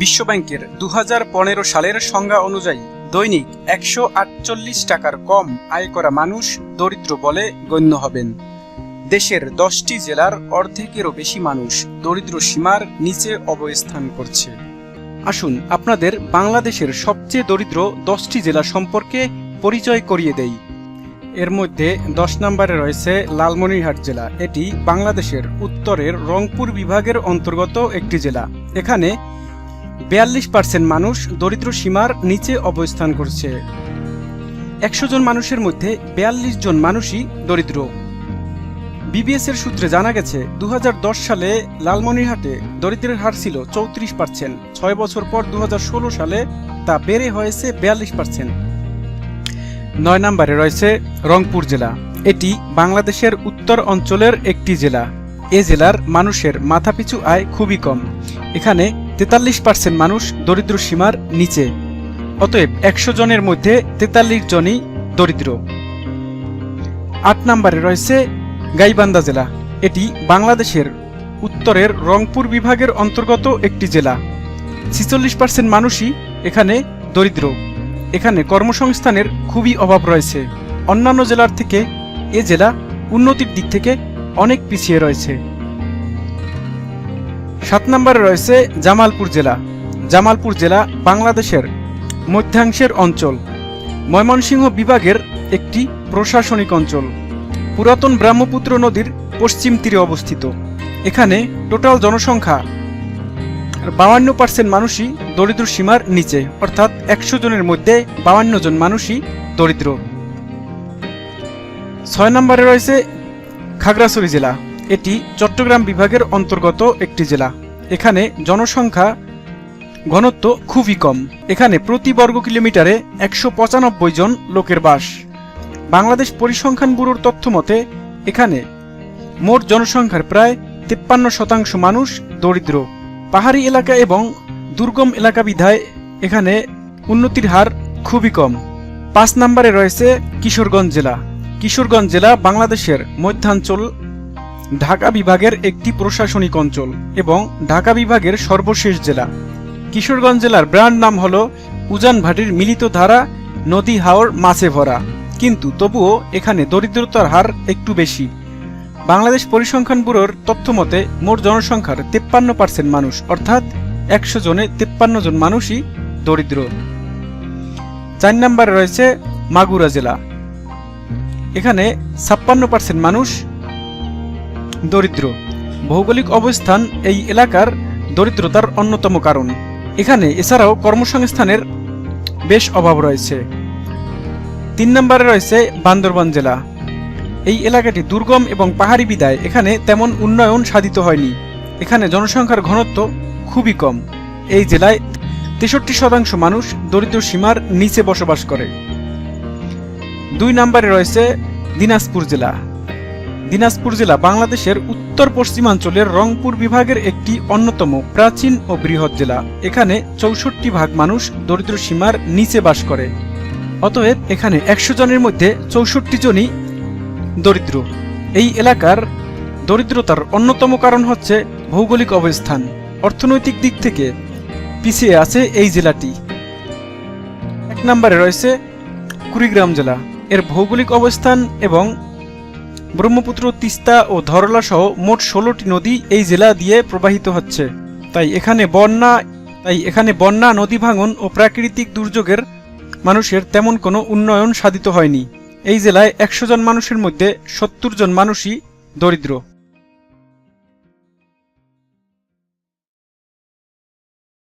বিশ্বব্যাংকের ২০১৫ সালের সংজ্ঞা অনুযায়ী দৈনিক ১৪৮ টাকার কম আয় করা মানুষ দরিদ্র বলে গণ্য হবেন। দেশের ১০টি জেলার অর্ধেকেরও বেশি মানুষ দরিদ্র সীমার নিচে অবস্থান করছে। আসুন আপনাদের বাংলাদেশের সবচেয়ে দরিদ্র 10টি জেলা সম্পর্কে পরিচয় করিয়ে দেই। এর মধ্যে 10 নম্বরে রয়েছে লালমনিরহাট জেলা। এটি বাংলাদেশের উত্তরের রংপুর বিভাগের অন্তর্গত একটি জেলা। এখানে ৪২% মানুষ দরিদ্র সীমার নিচে অবস্থান করছে। ১০০ জন মানুষের মধ্যে ৪২ জন মানুষই দরিদ্র। বিবিএস এর সূত্রে জানা গেছে ২০১০ সালে লালমনিরহাটে দরিদ্রের হার ছিল ৩৪%। ৬ বছর পর ২০১৬ সালে তা বেড়ে হয়েছে ৪২%। ৯ নম্বরে রয়েছে রংপুর জেলা। এটি বাংলাদেশের উত্তর অঞ্চলের একটি জেলা। এ জেলার মানুষের মাথাপিছু আয় খুবই কম। এখানে ৪৩% মানুষ দরিদ্র সীমার নিচে। অতএব ১০০ জনের মধ্যে ৪৩ জনই দরিদ্র। ৮ নম্বরে রয়েছে গাইবান্ধা জেলা। এটি বাংলাদেশের উত্তরের রংপুর বিভাগের অন্তর্গত একটি জেলা। ৪৬% মানুষই এখানে দরিদ্র। এখানে কর্মসংস্থানের খুবই অভাব রয়েছে। অন্যান্য জেলার থেকে এ জেলা উন্নতির দিক থেকে অনেক পিছিয়ে রয়েছে। ৭ নম্বরে রয়েছে জামালপুর জেলা। জামালপুর জেলা বাংলাদেশের মধ্যাংশের অঞ্চল, ময়মনসিংহ বিভাগের একটি প্রশাসনিক অঞ্চল। পুরাতন ব্রহ্মপুত্র নদীর পশ্চিম তীরে অবস্থিত। এখানে টোটাল জনসংখ্যা ৫২% মানুষই দরিদ্র সীমার নিচে, অর্থাৎ ১০০ জনের মধ্যে ৫২ জন মানুষই দরিদ্র। ৬ নম্বরে রয়েছে খাগড়াছড়ি জেলা। এটি চট্টগ্রাম বিভাগের অন্তর্গত একটি জেলা। এখানে জনসংখ্যা ঘনত্ব খুবই কম। এখানে প্রতি বর্গ কিলোমিটারে ১৯৫ জন লোকের বাস। বাংলাদেশ পরিসংখ্যান ব্যুরোর তথ্য মতে এখানে মোট জনসংখ্যার প্রায় ৫৩% মানুষ দরিদ্র। পাহাড়ি এলাকা এবং দুর্গম এলাকা বিধায় এখানে উন্নতির হার খুবই কম। ৫ নম্বরে রয়েছে কিশোরগঞ্জ জেলা। কিশোরগঞ্জ জেলা বাংলাদেশের মধ্যাঞ্চল ঢাকা বিভাগের একটি প্রশাসনিক অঞ্চল এবং ঢাকা বিভাগের সর্বশেষ জেলা। কিশোরগঞ্জ জেলার ব্র্যান্ড নাম হল উজান ভাটির মিলিত ধারা নদী হাওর মাছে ভরা, কিন্তু তবুও এখানে দরিদ্রতার হার একটু বেশি। বাংলাদেশ পরিসংখ্যান ব্যুরোর তথ্য মতে মোট জনসংখ্যার ৫৩% মানুষ, অর্থাৎ ১০০ জনে ৫৩ জন মানুষই দরিদ্র। ৪ নম্বরে রয়েছে মাগুরা জেলা। এখানে ৫৬% মানুষ দরিদ্র। ভৌগোলিক অবস্থান এই এলাকার দরিদ্রতার অন্যতম কারণ। এখানে এছাড়াও কর্মসংস্থানের বেশ অভাব রয়েছে। ৩ নম্বরে রয়েছে বান্দরবান জেলা। এই এলাকাটি দুর্গম এবং পাহাড়ি বিধায় এখানে তেমন উন্নয়ন সাধিত হয়নি। এখানে জনসংখ্যার ঘনত্ব খুবই কম। এই জেলায় ৬৩% মানুষ দরিদ্র সীমার নিচে বসবাস করে। ২ নম্বরে রয়েছে দিনাজপুর জেলা। দিনাজপুর জেলা বাংলাদেশের উত্তর পশ্চিমাঞ্চলের রংপুর বিভাগের একটি অন্যতম প্রাচীন ও বৃহৎ জেলা। এখানে ৬৪% মানুষ দরিদ্র সীমার নিচে বাস করে। অতএব এখানে ১০০ জনের মধ্যে ৬৪ জনই দরিদ্র। এই এলাকার দরিদ্রতার অন্যতম কারণ হচ্ছে ভৌগোলিক অবস্থান। অর্থনৈতিক দিক থেকে পিছিয়ে আছে এই জেলাটি। ১ নম্বরে রয়েছে কুড়িগ্রাম জেলা। এর ভৌগোলিক অবস্থান এবং ব্রহ্মপুত্র, তিস্তা ও ধরলা সহ মোট ১৬টি নদী এই জেলা দিয়ে প্রবাহিত হচ্ছে। তাই এখানে বন্যা, নদী ভাঙন ও প্রাকৃতিক দুর্যোগের মানুষের তেমন কোনো উন্নয়ন সাধিত হয়নি। এই জেলায় ১০০ জন মানুষের মধ্যে ৭০ জন মানুষই দরিদ্র।